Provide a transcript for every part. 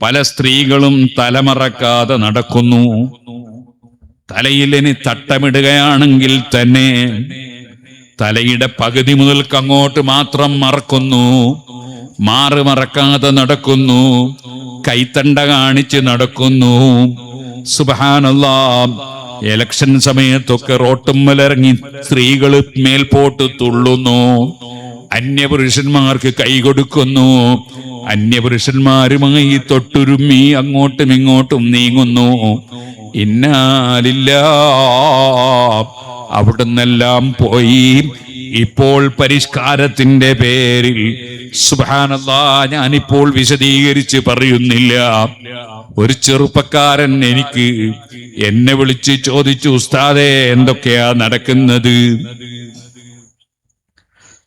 പല സ്ത്രീകളും തലമറക്കാതെ നടക്കുന്നു. തലയിലിനി തട്ടമിടുകയാണെങ്കിൽ തന്നെ തലയുടെ പകുതി മുതൽക്കങ്ങോട്ട് മാത്രം മറക്കുന്നു. മറക്കാതെ നടക്കുന്നു. കൈത്തണ്ട കാണിച്ച് നടക്കുന്നു. സുബ്ഹാനല്ലാഹ്. ഇലക്ഷൻ സമയത്തൊക്കെ റോട്ടുമ്മലിറങ്ങി സ്ത്രീകൾ മേൽപോട്ട് തുള്ളുന്നു. അന്യപുരുഷന്മാർക്ക് കൈ കൊടുക്കുന്നു. അന്യപുരുഷന്മാരുമായി തൊട്ടുരുമ്മി അങ്ങോട്ടും ഇങ്ങോട്ടും നീങ്ങുന്നു. ഇന്നാലില്ലാഹ്. അവിടുന്നെല്ലാം പോയി. ഇപ്പോൾ പരിഷ്കാരത്തിന്റെ പേരിൽ സുബ്ഹാനല്ലാഹ്, ഞാനിപ്പോൾ വിശദീകരിച്ച് പറയുന്നില്ല. ഒരു ചെറുപ്പക്കാരൻ എന്നെ വിളിച്ച് ചോദിച്ചു, ഉസ്താദേ എന്തൊക്കെയാ നടക്കുന്നത്?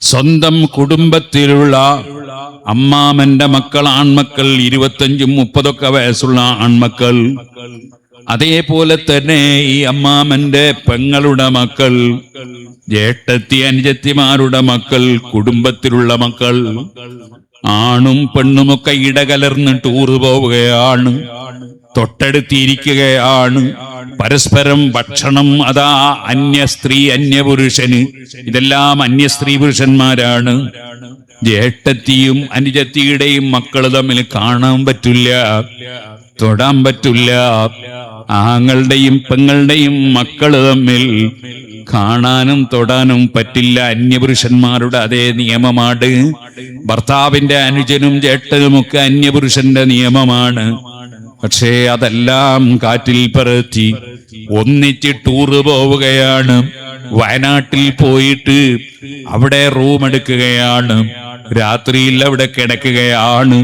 സ്വന്തം കുടുംബത്തിലുള്ള അമ്മാമന്റെ മക്കൾ, ആൺമക്കൾ, 25-30 വയസ്സുള്ള ആൺമക്കൾ, അതേപോലെ തന്നെ ഈ അമ്മാമന്റെ പെങ്ങളുടെ മക്കൾ, ജേഷ്ഠത്തി അനുജത്തിമാരുടെ മക്കൾ, കുടുംബത്തിലുള്ള മക്കൾ, ആണും പെണ്ണുമൊക്കെ ഇടകലർന്ന് ടൂറ് പോവുകയാണ്. തൊട്ടടുത്തിരിക്കുകയാണ്. പരസ്പരം ഭക്ഷണം. അതാ അന്യ സ്ത്രീ അന്യപുരുഷന്. ഇതെല്ലാം അന്യ സ്ത്രീ പുരുഷന്മാരാണ്. ജേഷ്ഠത്തിയും അനുജത്തിയുടെയും മക്കൾ തമ്മിൽ കാണാൻ പറ്റില്ല, തൊടാൻ പറ്റില്ല. ആങ്ങളുടെയും പെങ്ങളുടെയും മക്കൾ തമ്മിൽ കാണാനും തൊടാനും പറ്റില്ല. അന്യപുരുഷന്മാരുടെ അതേ നിയമമാണ്. ഭർത്താവിന്റെ അനുജനും ജേഷ്ഠനുമൊക്കെ അന്യപുരുഷന്റെ നിയമമാണ്. പക്ഷേ അതെല്ലാം കാറ്റിൽ പറത്തി ഒന്നിച്ച് ടൂറ് പോവുകയാണ്. വയനാട്ടിൽ പോയിട്ട് അവിടെ റൂം എടുക്കുകയാണ്. രാത്രിയിൽ അവിടെ കിടക്കുകയാണ്.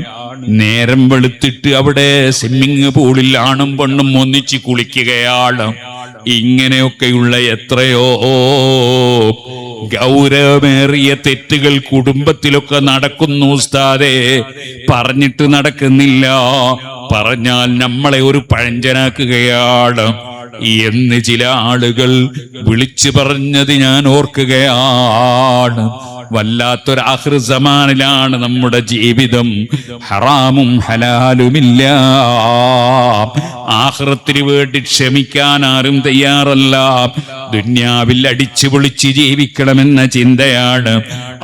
നേരം വെളുത്തിട്ട് അവിടെ സ്വിമ്മിങ് പൂളിൽ ആണും പെണ്ണും ഒന്നിച്ച് കുളിക്കുകയാണ്. ഇങ്ങനെയൊക്കെയുള്ള എത്രയോ ഗൗരവമേറിയ തെറ്റുകൾ കുടുംബത്തിലൊക്കെ നടക്കുന്നു ഉസ്താദേ. പറഞ്ഞിട്ട് നടക്കുന്നില്ല, പറഞ്ഞാൽ നമ്മളെ ഒരു പഴഞ്ചനാക്കുകയാണ് എന്ന് ചില ആളുകൾ വിളിച്ചു പറഞ്ഞത് ഞാൻ ഓർക്കുകയാണ്. വല്ലാത്തൊരു ആഖിർ സമാനിലാണ് നമ്മുടെ ജീവിതം. ഹറാമും ഹലാലുമില്ല. ആഖിറത്തിന് വേണ്ടി ക്ഷമിക്കാൻ ആരും തയ്യാറല്ല. ദുന്യാവിൽ അടിച്ചു പൊളിച്ച് ജീവിക്കണമെന്ന ചിന്തയാണ്.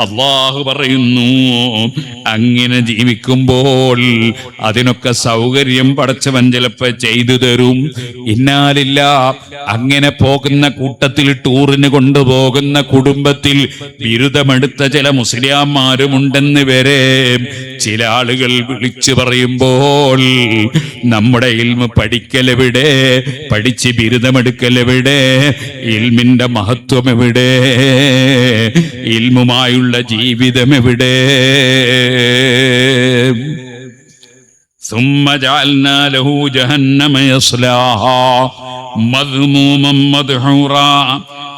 അല്ലാഹു പറയുന്നു, അങ്ങനെ ജീവിക്കുമ്പോൾ അതിനൊക്കെ സൗകര്യം പടച്ചവൻ ചിലപ്പോ ചെയ്തു തരും. ഇന്നാലില്ല. അങ്ങനെ പോകുന്ന കൂട്ടത്തിൽ, ടൂറിന് കൊണ്ടുപോകുന്ന കുടുംബത്തിൽ ബിരുദമെടുത്ത ചില മുസ്ലിംമാരുമുണ്ടെന്ന് വരെ ചില ആളുകൾ വിളിച്ചു പറയുമ്പോൾ നമ്മുടെ ഇൽമ് പഠിക്കലെവിടെ? പഠിച്ച് ബിരുദമെടുക്കലെവിടെ? ഇൽമിന്റെ മഹത്വം എവിടെ? ഇൽമുമായുള്ള ജീവിതം എവിടെ? ثم جعلنا له جهنم يصلاها مذموما مدحورا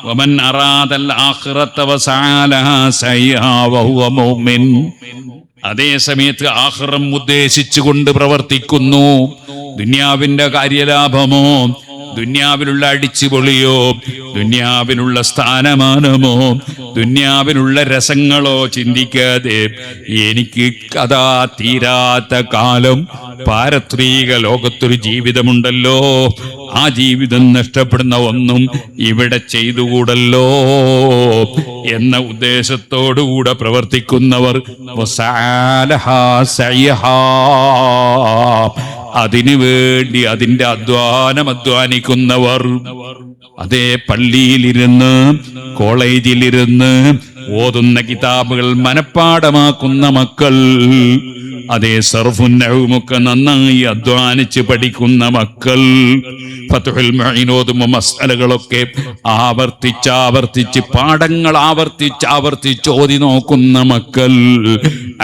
ومن أراد الآخرة وسعى لها سعيها وهو مؤمن. അതേ സമയത്ത് ആഖിറം ഉദ്ദേശിച്ചുകൊണ്ട് പ്രവർത്തിക്കുന്നു. ദുനിയാവിന്റെ കാര്യലാഭമോ, ദുന്യാവിലുള്ള അടിച്ചുപൊളിയോ, ദുന്യാവിനുള്ള സ്ഥാനമാനമോ, ദുന്യാവിനുള്ള രസങ്ങളോ ചിന്തിക്കാതെ എനിക്ക് കഥാ തീരാത്ത കാലം പാരത്രിക ലോകത്തൊരു ജീവിതമുണ്ടല്ലോ, ആ ജീവിതം നഷ്ടപ്പെടുന്ന ഒന്നും ഇവിടെ ചെയ്തുകൂടല്ലോ എന്ന ഉദ്ദേശത്തോടുകൂടെ പ്രവർത്തിക്കുന്നവർ അതിനുവേണ്ടി അതിന്റെ അധ്വാനിക്കുന്നവർ, അതേ പള്ളിയിലിരുന്ന് കോളേജിലിരുന്ന് ഓതുന്ന കിതാബുകൾ മനഃപ്പാഠമാക്കുന്ന മക്കൾ, അതേ സർഫുൻ നഹ്വുമൊക്കെ നന്നായി അധ്വാനിച്ച് പഠിക്കുന്ന മക്കൾ, ഫത്ഹുൽ മുഈൻ ഓതുന്ന മസ്അലകളൊക്കെ ആവർത്തിച്ച് പാഠങ്ങൾ ആവർത്തിച്ച് ഓതി നോക്കുന്ന മക്കൾ,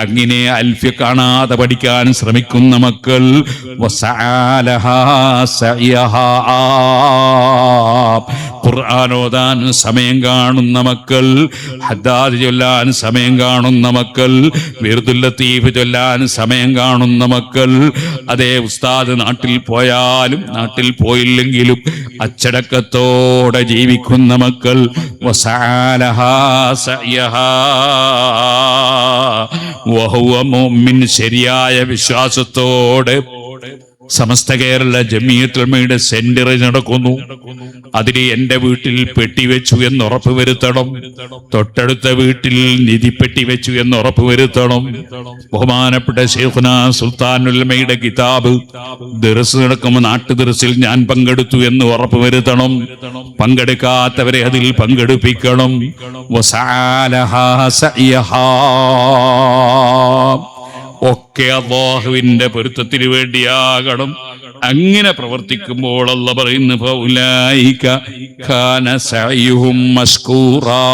അങ്ങനെ അൽഫ്യ കാണാതെ പഠിക്കാൻ ശ്രമിക്കുന്ന മക്കൾ, ഖുർആൻ ഓതാൻ സമയം കാണുന്ന മക്കൾ, ഹദ്ദാദ് ചൊല്ലാൻ സമയം കാണുന്ന മക്കൾ, വിർദുൽ ലത്തീഫ് ചൊല്ലാൻ സമയം കാണുന്ന മക്കൾ, അതേ ഉസ്താദ് നാട്ടിൽ പോയാലും നാട്ടിൽ പോയില്ലെങ്കിലും അച്ചടക്കത്തോടെ ജീവിക്കുന്ന മക്കൾ, ശരിയായ വിശ്വാസത്തോടെ സമസ്ത കേരള ജമിയത്തുൽ ഉലമയുടെ സെന്റർ നടക്കുന്നു. അതിന് എന്റെ വീട്ടിൽ പെട്ടി വെച്ചു എന്ന് ഉറപ്പ് വരുത്തണം. തൊട്ടടുത്ത വീട്ടിൽ നിധിപ്പെട്ടി വെച്ചു എന്ന് ഉറപ്പ് വരുത്തണം. ബഹുമാനപ്പെട്ട ശൈഖുനാ സുൽത്താനുൽ ഉലമയുടെ കിതാബ് ദർസ് നടക്കുമ്പോൾ നാട്ടു ദർസിൽ ഞാൻ പങ്കെടുത്തു എന്ന് ഉറപ്പ് വരുത്തണം. പങ്കെടുക്കാത്തവരെ അതിൽ പങ്കെടുപ്പിക്കണം. വസഅലഹാ സഅയഹാ, ഒക്കെ അല്ലാഹുവിന്റെ പൊരുത്തത്തിന് വേണ്ടിയാകണം. അങ്ങനെ പ്രവർത്തിക്കുമ്പോൾ അല്ലാഹു പറയുന്നു ഫൗലൈക കാന സഅയുഹും മസ്കൂറാ,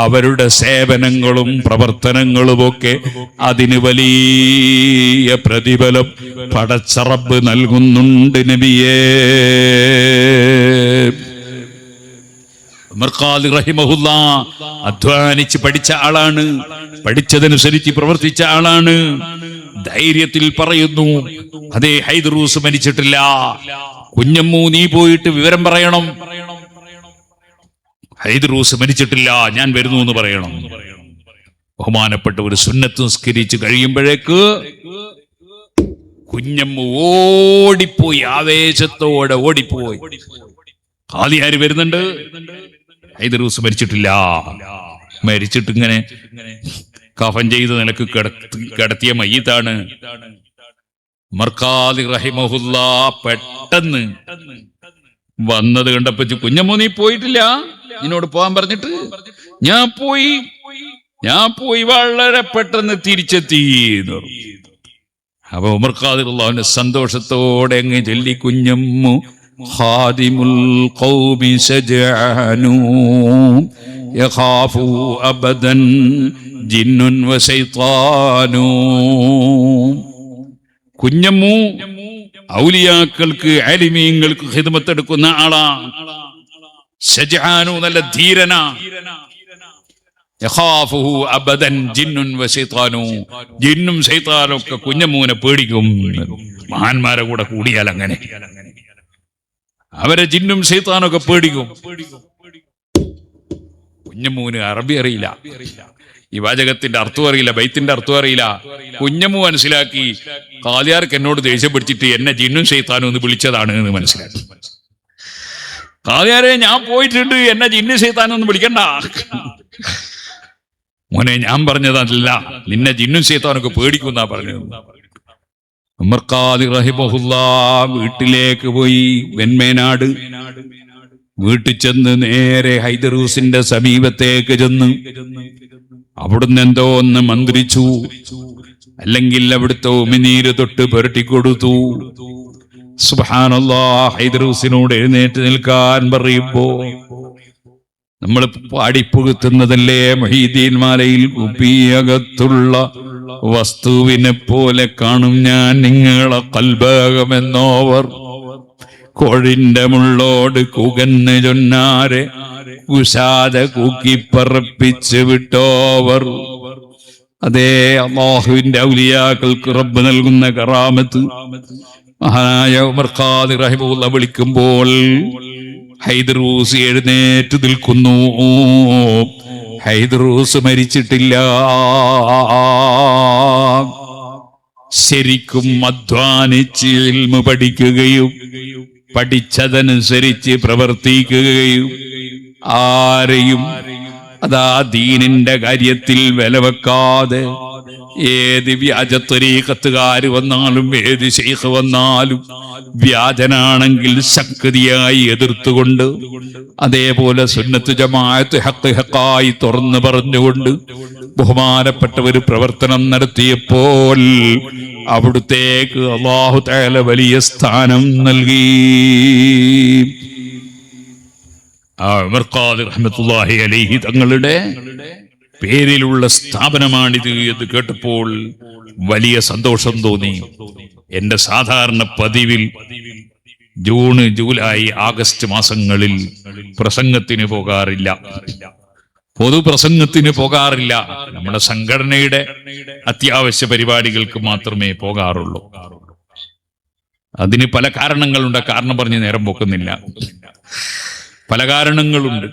അവരുടെ സേവനങ്ങളും പ്രവർത്തനങ്ങളുമൊക്കെ അതിന് വലിയ പ്രതിഫലം പടച്ച റബ്ബ് നൽകുന്നുണ്ട് നബിയേ. ഉമർ ഖാദി റഹിമഹുല്ലാ അധ്വാനിച്ച് പഠിച്ച ആളാണ്, പഠിച്ചതനുസരിച്ച് പ്രവർത്തിച്ച ആളാണ്. ധൈര്യത്തിൽ പറയുന്നു, അതേ ഹൈദറൂസ് മരിച്ചിട്ടില്ല, കുഞ്ഞമ്മൂ നീ പോയിട്ട് വിവരം പറയണം, ഹൈദറൂസ് മരിച്ചിട്ടില്ല, ഞാൻ വരുന്നു എന്ന് പറയണം. ബഹുമാനപ്പെട്ട ഒരു സുന്നത്ത് നിസ്കരിച്ച് കഴിയുമ്പോഴേക്ക് കുഞ്ഞമ്മു ഓടിപ്പോയി, ആവേശത്തോടെ ഓടിപ്പോയി. ഖാദിയാർ വരുന്നുണ്ട്, ഹൈദറൂസ് മരിച്ചിട്ടില്ല. മരിച്ചിട്ട് ഇങ്ങനെ കഫൻ ചെയ്ത നിലക്ക് കിടത്തിയ മയ്യിത്താണ്. ഉമർ ഖാദി റഹിമഹുല്ലാ പെട്ടെന്ന് വന്നത് കണ്ടപ്പോ, കുഞ്ഞമ്മോ നീ പോയിട്ടില്ല, നിന്നോട് പോകാൻ പറഞ്ഞിട്ട്? ഞാൻ പോയി വളരെ പെട്ടെന്ന് തിരിച്ചെത്തി. അപ്പൊ ഉമർ ഖാദി അള്ളാഹുവിന്റെ സന്തോഷത്തോടെ അങ്ങ് ചൊല്ലി, കുഞ്ഞമ്മു ഖാദിമുൽ ഖൗമി ശജഅനു യഖാഫു അബദൻ ജിന്നുൻ വശൈത്താനു. കുഞ്ഞമ്മു ഔലിയാക്കൾക്ക് ആലിമീങ്ങൾക്ക് ഖിദ്മത്ത് എടുക്കുന്ന ആളാ. ശജഅനു നല്ല ധീരനാ. യഖാഫുഹു അബദൻ ജിന്നുൻ വശൈത്താനു, ജിന്നും ശൈത്താനും ഒക്കെ കുഞ്ഞമ്മൂനെ പേടിക്കും. മഹാന്മാരെ കൂടെ കൂടിയാൽ അങ്ങനെ അവരെ ജിന്നും ശൈത്താനൊക്കെ പേടിക്കും. കുഞ്ഞമ്മൂന് അറബി അറിയില്ല, ഈ വാചകത്തിന്റെ അർത്ഥം അറിയില്ല, ബൈത്തിന്റെ അർത്ഥം അറിയില്ല. കുഞ്ഞമ്മു മനസ്സിലാക്കി ഖാദിയാർക്ക് എന്നോട് ദേഷ്യപ്പെടുത്തിട്ട് എന്നെ ജിന്നും ശൈത്താനും ഒന്ന് വിളിച്ചതാണ് എന്ന് മനസ്സിലാക്കി. ഖാദിയാരെ ഞാൻ പോയിട്ടുണ്ട്, എന്നെ ജിന്നും ശൈത്താനും ഒന്ന് വിളിക്കണ്ട. മോനെ ഞാൻ പറഞ്ഞതല്ല, നിന്നെ ജിന്നും ശൈത്താനൊക്കെ പേടിക്കുന്നാ പറഞ്ഞത്. ഉമർ ഖാദി റഹിമഹുല്ലാ വീട്ടിലേക്ക് പോയി, വെൺമേനാട് വീട്ടിൽ ചെന്ന് നേരെ ഹൈദറൂസിന്റെ സമീപത്തേക്ക് ചെന്ന് അവിടുന്ന് എന്തോ ഒന്ന് മന്ത്രിച്ചു, അല്ലെങ്കിൽ അവിടുത്തെ ഉമിനീര് തൊട്ട് പുരട്ടിക്കൊടുത്തു. സുബ്ഹാനല്ലാഹ്, ഹൈദറൂസിനോട് എഴുന്നേറ്റ് നിൽക്കാൻ പറയുമ്പോ നമ്മൾ പാടിപ്പുകുത്തുന്നതല്ലേ മുഹീദ്ദീൻ മാലയിൽ, കുപ്പിയകത്തുള്ള വസ്തുവിനെ പോലെ കാണും ഞാൻ നിങ്ങളെ കൽബകമെന്നോവർ, കോഴിന്റെ മുള്ളോട് കുകന്ന് ചൊന്നാരെ കുശാത കൂക്കിപ്പറപ്പിച്ച് വിട്ടോവർ. അതേ അല്ലാഹുവിന്റെ ഔലിയാക്കൾക്ക് റബ്ബ് നൽകുന്ന കറാമത്ത്. മഹാനായ ഉമർ ഖാദി റഹിമഹുല്ലാഹ് വിളിക്കുമ്പോൾ ഹൈദറൂസ് എഴുന്നേറ്റ് നിൽക്കുന്നു. ഹൈദറൂസ് മരിച്ചിട്ടില്ല. ശരിക്കും അധ്വാനിച്ച് ഇൽമു പഠിക്കുകയും പഠിച്ചതനുസരിച്ച് പ്രവർത്തിക്കുകയും ആരെയും അതാ ദീനിന്റെ കാര്യത്തിൽ വില വെക്കാതെ ഏത് വ്യാജ ത്വരീഖത്തുകാര് വന്നാലും ഏത് ശൈഖ് വന്നാലും വ്യാജനാണെങ്കിൽ ശക്തിയായി എതിർത്തുകൊണ്ട്, അതേപോലെ സുന്നത്ത് ജമാഅത്ത് ഹഖ് ഹഖായി തുറന്നു പറഞ്ഞുകൊണ്ട് ബഹുമാനപ്പെട്ടവര് പ്രവർത്തനം നടത്തിയപ്പോൾ അവിടുത്തേക്ക് അല്ലാഹു തആല വലിയ സ്ഥാനം നൽകി. ഉമർ ഖാദി റഹ്മത്തുള്ളാഹി അലൈഹി തങ്ങളുടെ പേരിലുള്ള സ്ഥാപനമാണിത് എന്ന് കേട്ടപ്പോൾ വലിയ സന്തോഷം തോന്നി. എന്റെ സാധാരണ പതിവിൽ ജൂൺ, ജൂലൈ, ആഗസ്റ്റ് മാസങ്ങളിൽ പ്രസംഗത്തിന് പോകാറില്ല, പൊതുപ്രസംഗത്തിന് പോകാറില്ല. നമ്മുടെ സംഘടനയുടെ അത്യാവശ്യ പരിപാടികൾക്ക് മാത്രമേ പോകാറുള്ളൂ. അതിന് പല കാരണങ്ങളുണ്ട്, കാരണം പറഞ്ഞ് നേരം പോക്കുന്നില്ല. പല കാരണങ്ങളുണ്ട്.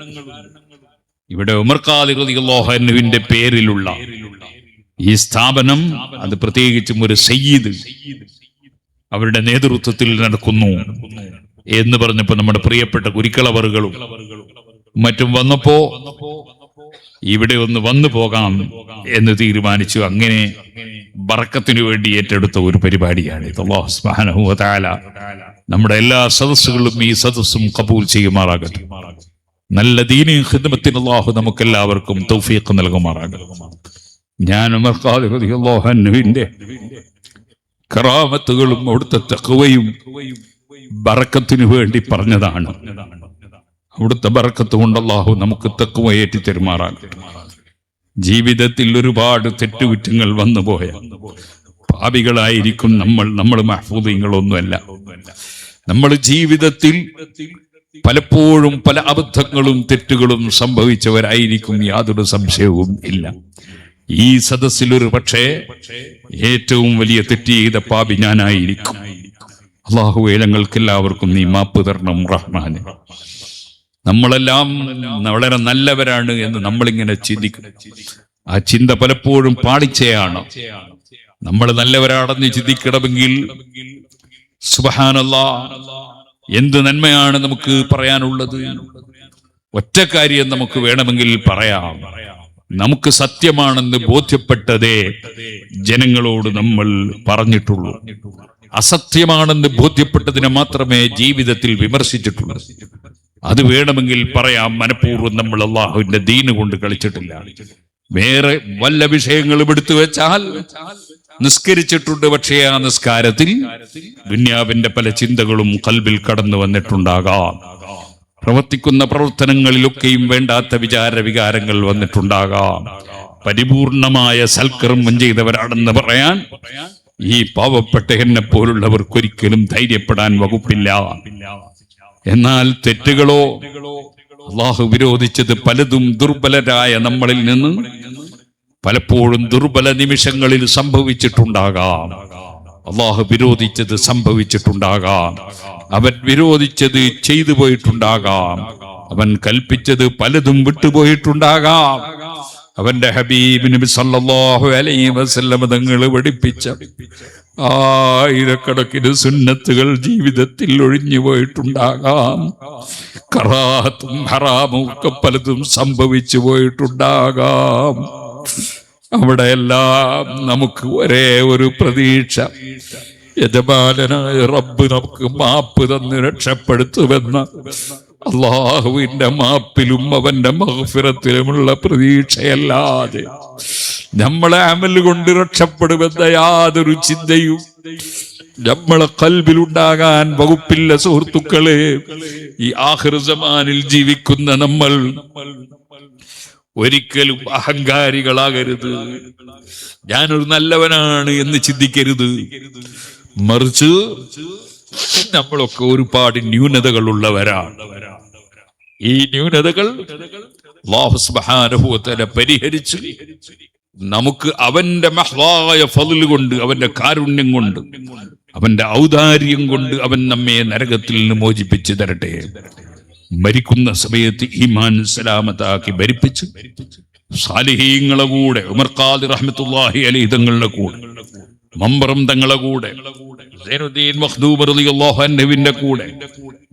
ഇവിടെ ഉമർ ഖാദി റളിയല്ലാഹു അൻഹുവിന്റെ പേരിലുള്ള ഈ സ്ഥാപനം അത് പ്രത്യേകിച്ചും ഒരു സയ്യിദ് അവരുടെ നേതൃത്വത്തിൽ നടക്കുന്നു എന്ന് പറഞ്ഞപ്പോ നമ്മുടെ പ്രിയപ്പെട്ട കുരിക്കളവറുകളും മറ്റും വന്നപ്പോ ഇവിടെ ഒന്ന് വന്നു പോകാം എന്ന് തീരുമാനിച്ചു. അങ്ങനെ ബറക്കത്തിനു വേണ്ടി ഏറ്റെടുത്ത ഒരു പരിപാടിയാണ് ഇത്. അല്ലാഹു സുബ്ഹാനഹു വ തആല നമ്മുടെ എല്ലാ സദസ്സുകളും ഈ സദസ്സും കബൂൽ ചെയ്യുമാറാകട്ടെ. നല്ല ദീനി ഖിദ്മത്തിന് അല്ലാഹു നമുക്കെല്ലാവർക്കും തൗഫീഖ് നൽകുമാറാകട്ടെ. ഞാൻ ഉമർ ഖാദി റളിയല്ലാഹു അൻഹുവിന്റെ കറാമത്തുകളും അവിടുത്തെ തഖ്വയും ബറക്കത്തിനു വേണ്ടി പറഞ്ഞതാണ്. അവിടുത്തെ ബറക്കത്ത് കൊണ്ട് അല്ലാഹു നമുക്ക് തഖ്വ ഏറ്റിത്തരുമാറാകട്ടെ. ജീവിതത്തിൽ ഒരുപാട് തെറ്റുകുറ്റങ്ങൾ വന്നുപോയ പാപികളായിരിക്കും നമ്മൾ മഹ്ഫൂദീങ്ങളൊന്നുമല്ല. നമ്മൾ ജീവിതത്തിൽ പലപ്പോഴും പല അബദ്ധങ്ങളും തെറ്റുകളും സംഭവിച്ചവരായിരിക്കും, യാതൊരു സംശയവും ഇല്ല. ഈ സദസ്സിൽ ഒരു പക്ഷേ ഏറ്റവും വലിയ തെറ്റ് ചെയ്ത പാപി ഞാനായിരിക്കും. അല്ലാഹുവേ, ഞങ്ങൾക്ക് എല്ലാവർക്കും നീ മാപ്പ് തരണം റഹ്മാനെ. നമ്മളെല്ലാം വളരെ നല്ലവരാണ് എന്ന് നമ്മളിങ്ങനെ ചിന്തിക്കും. ആ ചിന്ത പലപ്പോഴും പാളിച്ചയാണ്. നമ്മൾ നല്ലവരാണെന്ന് ചിന്തിക്കണമെങ്കിൽ സുബ്ഹാനല്ലാഹ് എന്ത് നന്മയാണ് നമുക്ക് പറയാനുള്ളത്? ഒറ്റ കാര്യം നമുക്ക് വേണമെങ്കിൽ പറയാം. നമുക്ക് സത്യമാണെന്ന് ബോധ്യപ്പെട്ടതേ ജനങ്ങളോട് നമ്മൾ പറഞ്ഞിട്ടുള്ളൂ. അസത്യമാണെന്ന് ബോധ്യപ്പെട്ടതിനെ മാത്രമേ ജീവിതത്തിൽ വിമർശിച്ചിട്ടുള്ളൂ. അത് വേണമെങ്കിൽ പറയാം. മനഃപൂർവ്വം നമ്മൾ അള്ളാഹുവിന്റെ ദീന് കൊണ്ട് കളിച്ചിട്ടില്ല. വേറെ വല്ല വിഷയങ്ങളും എടുത്തു വെച്ചാൽ നിസ്കരിച്ചിട്ടുണ്ട്, പക്ഷേ ആ നിസ്കാരത്തിൽ ദുന്യാവിന്റെ പല ചിന്തകളും ഖൽബിൽ കടന്നു വന്നിട്ടുണ്ടാകാം. പ്രവർത്തിക്കുന്ന പ്രവർത്തനങ്ങളിലൊക്കെയും വേണ്ടാത്ത വികാരങ്ങൾ വന്നിട്ടുണ്ടാകാം. പരിപൂർണമായ സൽക്കർമ്മം ചെയ്തവരാണെന്ന് പറയാൻ ഈ പാവപ്പെട്ട എന്നെ പോലുള്ളവർക്കൊരിക്കലും ധൈര്യപ്പെടാൻ വകുപ്പില്ല. എന്നാൽ തെറ്റുകളോ അല്ലാഹു വിരോധിച്ചത് പലതും ദുർബലരായ നമ്മളിൽ നിന്ന് പലപ്പോഴും ദുർബല നിമിഷങ്ങളിൽ സംഭവിച്ചിട്ടുണ്ടാകാം. അല്ലാഹു വിരോധിച്ചത് സംഭവിച്ചിട്ടുണ്ടാകാം. അവൻ വിരോധിച്ചത് ചെയ്തു പോയിട്ടുണ്ടാകാം. അവൻ കൽപ്പിച്ചത് പലതും വിട്ടുപോയിട്ടുണ്ടാകാം. അവന്റെ ഹബീബ് നബി സല്ലല്ലാഹു അലൈഹി വസല്ലം തങ്ങൾ പഠിപ്പിച്ച ആയിരക്കണക്കിന് സുന്നത്തുകൾ ജീവിതത്തിൽ ഒഴിഞ്ഞു പോയിട്ടുണ്ടാകാം. കറാഹത്തും ഹറാമും ഒക്കെ പലതും സംഭവിച്ചു പോയിട്ടുണ്ടാകാം. അവിടെയെല്ലാം നമുക്ക് ഒരേ ഒരു പ്രതീക്ഷ, യജമാനനായ റബ്ബ് നമുക്ക് മാപ്പ് തന്ന് രക്ഷപ്പെടുത്തുമെന്ന അള്ളാഹുവിന്റെ മാപ്പിലും അവന്റെ മഗ്ഫിറത്തിലുമുള്ള പ്രതീക്ഷയല്ലാതെ നമ്മളെ അമൽ കൊണ്ട് രക്ഷപ്പെടുമെന്ന യാതൊരു ചിന്തയും നമ്മളെ ഖൽബിലുണ്ടാകാൻ വകുപ്പില്ല. സുഹൃത്തുക്കളെ, ഈ ആഖിർ സമാനിൽ ജീവിക്കുന്ന നമ്മൾ ഒരിക്കലും അഹങ്കാരികളാകരുത്. ഞാനൊരു നല്ലവനാണ് എന്ന് ചിന്തിക്കരുത്. മറിച്ച് നമ്മളൊക്കെ ഒരുപാട് ന്യൂനതകൾ ഉള്ളവരാണ്. ഈ ന്യൂനതകൾ അല്ലാഹു സുബ്ഹാനഹു വ തആല പരിഹരിച്ച് നമുക്ക് അവന്റെ മഹ്വായ ഫദ്ൽ കൊണ്ട്, അവന്റെ കാരുണ്യം കൊണ്ട്, അവന്റെ ഔദാര്യം കൊണ്ട് അവൻ നമ്മെ നരകത്തിൽ നിന്ന് മോചിപ്പിച്ചു തരട്ടെ. മരിക്കുന്ന സമയത്ത് ഈമാൻ സലാമത്താക്കി ഭരിപ്പിച്ച് സാലിഹീങ്ങളെ കൂടെ, ഉമർ ഖാദി റഹ്മത്തുള്ളാഹി അലൈഹി തങ്ങളുടെ കൂടെ, മമ്പറം തങ്ങളുടെ കൂടെ, സൈനുദ്ദീൻ മഖ്ദൂം റളിയല്ലാഹു അൻഹുവിന്റെ കൂടെ,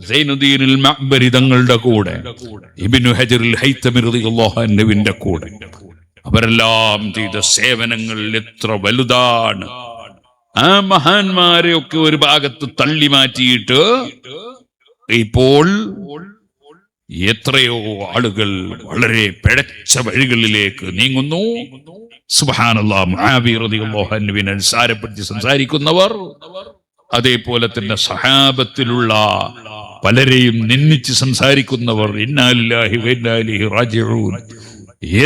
സൈനുദ്ദീൻ അൽ മഅ്ബരി തങ്ങളുടെ കൂടെ, ഇബ്നു ഹജർ അൽ ഹൈതമി റളിയല്ലാഹു അൻഹുവിന്റെ കൂടെ, അവരെല്ലാം ചെയ്ത സേവനങ്ങൾ എത്ര വലുതാണ്. ആ മഹാന്മാരെ ഒക്കെ ഒരു ഭാഗത്ത് തള്ളി മാറ്റിയിട്ട് ഇപ്പോൾ എത്രയോ ആളുകൾ വളരെ പിഴച്ച വഴികളിലേക്ക് നീങ്ങുന്നു. സുബ്ഹാനല്ലാഹ്. മുആവിയ റളിയല്ലാഹു അൻഹുവിനെ അനുസാരപ്പെടുത്തി സംസാരിക്കുന്നവർ, അതേപോലെ തന്നെ സഹാബത്തിലുള്ള പലരെയും നിന്ദിച്ച് സംസാരിക്കുന്നവർ, ഇന്നാ ലില്ലാഹി വ ഇന്നാ ഇലൈഹി റാജിഊൻ.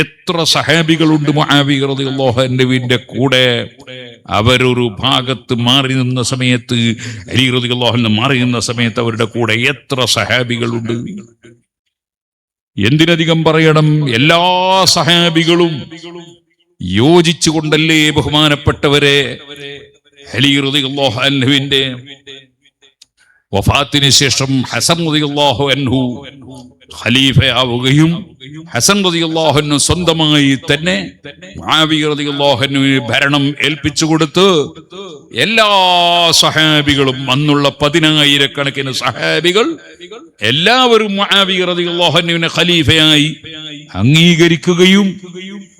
എത്ര സഹാബികളുണ്ട് മുആവിയ റളിയല്ലാഹു അൻഹുവിന്റെ കൂടെ. അവരൊരു ഭാഗത്ത് മാറി നിന്ന സമയത്ത്, അലി റളിയല്ലാഹു അൻഹു മാറി നിന്ന സമയത്ത് അവരുടെ കൂടെ എത്ര സഹാബികളുണ്ട്. എന്തിനധികം പറയണം, എല്ലാ സഹാബികളും യോജിച്ചുകൊണ്ടല്ലേ ബഹുമാനപ്പെട്ടവരെ അലി റളിയല്ലാഹു അൻഹുവിന്റെ വഫാത്തിന് ശേഷം ഹസൻ റളിയല്ലാഹു അൻഹു ഖലീഫയാവുകയും ഹസൻ റളിയല്ലാഹു അൻഹു സ്വന്തമായി തന്നെ മുആവിയ റളിയല്ലാഹു അൻഹുവിന് ഭരണം ഏൽപ്പിച്ചു കൊടുത്ത് എല്ലാ സഹാബികളും അന്നുള്ള 10,000-കണക്കിന് സഹാബികൾ എല്ലാവരും മുആവിയ റളിയല്ലാഹു അൻഹുവിനെ ഖലീഫയായി അംഗീകരിക്കുകയും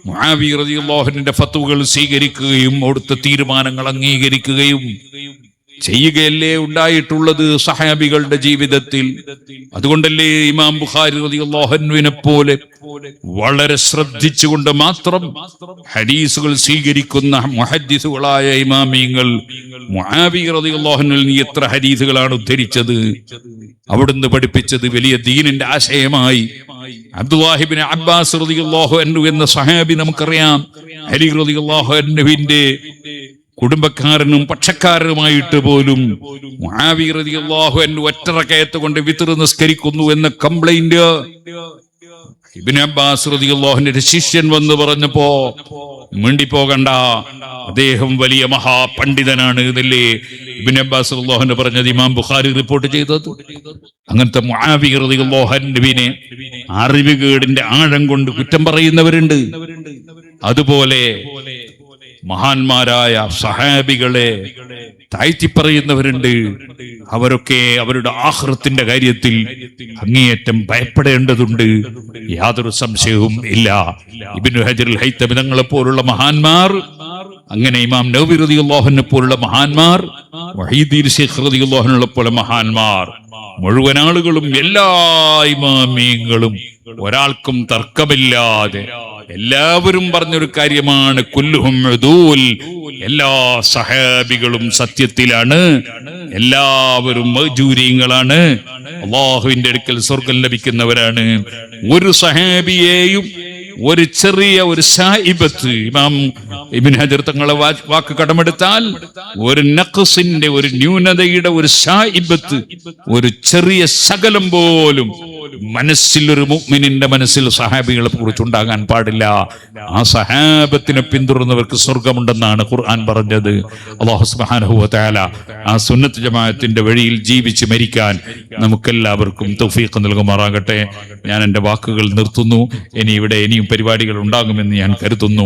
മുആവിയ റളിയല്ലാഹു അൻഹുവിന്റെ ഫത്വകൾ സ്വീകരിക്കുകയും അവിടുത്തെ തീരുമാനങ്ങൾ അംഗീകരിക്കുകയും ചെയ്യുകയല്ലേ ഉണ്ടായിട്ടുള്ളത് സഹാബികളുടെ ജീവിതത്തിൽ. അതുകൊണ്ടല്ലേ ഇമാം ബുഖാരി റളിയല്ലാഹു അൻഹുവിനെ പോലെ വളരെ ശ്രദ്ധിച്ചുകൊണ്ട് മാത്രം ഹദീസുകൾ സ്വീകരിക്കുന്ന മുഹദ്ദിസുകളായ ഇമാമിയങ്ങൾ മുആവിയ റളിയല്ലാഹു അൻഹുവിൽ നിന്ന് എത്ര ഹദീസുകളാണ് ഉദ്ധരിച്ചത്, അവിടുന്ന് പഠിപ്പിച്ചത് വലിയ ദീനിന്റെ ആശയമായി. അബ്ദുല്ലാഹി ഇബ്നു അബ്ബാസ് റളിയല്ലാഹു അൻഹു എന്ന സഹാബി നമുക്കറിയാം, അലി റളിയല്ലാഹു അൻഹുവിന്റെ കുടുംബക്കാരനും പക്ഷക്കാരനുമായിട്ട് പോലും മുആവിയ റളിയല്ലാഹു അൻഹു ഒറ്റ റകഅത്ത് കൊണ്ട് വിത്ർ നിസ്കരിക്കുന്നു എന്ന കംപ്ലൈന്റ് ഇബ്നു അബ്ബാസ് റളിയല്ലാഹു അൻഹുവിന്റെ ശിഷ്യൻ വന്ന് പറഞ്ഞപ്പോ മിണ്ടിപ്പോകണ്ട, അദ്ദേഹം വലിയ മഹാപണ്ഡിതനാണ് എന്നല്ലേ ഇബ്നു അബ്ബാസ് റളിയല്ലാഹു അൻഹു പറഞ്ഞത് ഇമാം ബുഖാരി റിപ്പോർട്ട് ചെയ്തത്. അങ്ങനത്തെ മുആവിയ റളിയല്ലാഹു അൻഹുവിനെ അറിവുകേടിന്റെ ആഴം കൊണ്ട് കുറ്റം പറയുന്നവരുണ്ട്. അതുപോലെ മഹാന്മാരായ സഹാബികളെ താഴ്ത്തിപ്പറയുന്നവരുണ്ട്. അവരൊക്കെ അവരുടെ ആഖിറത്തിന്റെ കാര്യത്തിൽ അങ്ങേയറ്റം ഭയപ്പെടേണ്ടതുണ്ട്, യാതൊരു സംശയവും ഇല്ല. ഇബ്നു ഹജറുൽ ഹൈതമി തങ്ങളെ പോലുള്ള മഹാന്മാർ, അങ്ങനെ ഇമാം നവവി റളിയല്ലാഹു അൻഹു പോലുള്ള മഹാന്മാർ, മുഹീദ്ദീൻ ശൈഖ് റളിയല്ലാഹു അൻഹു പോലെ മഹാന്മാർ, മുഴുവൻ ആളുകളും എല്ലാ ഇമാമിയങ്ങളും ഒരാൾക്കും തർക്കമില്ലാതെ എല്ലാവരും പറഞ്ഞൊരു കാര്യമാണ്, കുല്ലുഹും ഉദൂൽ, എല്ലാ സഹാബികളും സത്യത്തിലാണ്, എല്ലാവരും മഅ്ജൂരീങ്ങളാണ്, അല്ലാഹുവിന്റെ അടുക്കൽ സ്വർഗ്ഗം ലഭിക്കുന്നവരാണ്. ഒരു സഹാബിയെയും ഒരു ചെറിയ ഒരു സായിബത്ത്, ഇമാം ഇബ്നു ഹജർ തങ്ങളെ വാക്ക് കടമെടുത്താൽ, ഒരു നഖ്സിന്റെ ഒരു ന്യൂനതയുടെ ഒരു സായിബത്ത്, ഒരു ചെറിയ ശകലം പോലും മനസ്സിൽ, ഒരു മുഅ്മിനിന്റെ മനസ്സിൽ സഹാബികളെ കുറിച്ചുണ്ടാകാൻ പാടില്ല. ആ സഹാബത്തിനെ പിന്തുടർന്നവർക്ക് സ്വർഗമുണ്ടെന്നാണ് ഖുർആൻ പറഞ്ഞത്. അല്ലാഹു സുബ്ഹാനഹു വ തആല ആ സുന്നത്ത് ജമാഅത്തിന്റെ വഴിയിൽ ജീവിച്ച് മരിക്കാൻ നമുക്കെല്ലാവർക്കും തൗഫീഖ് നൽകുമാറാകട്ടെ. ഞാൻ എൻ്റെ വാക്കുകൾ നിർത്തുന്നു. ഇനിയും പരിപാടികൾ ഉണ്ടാകുമെന്ന് ഞാൻ കരുതുന്നു.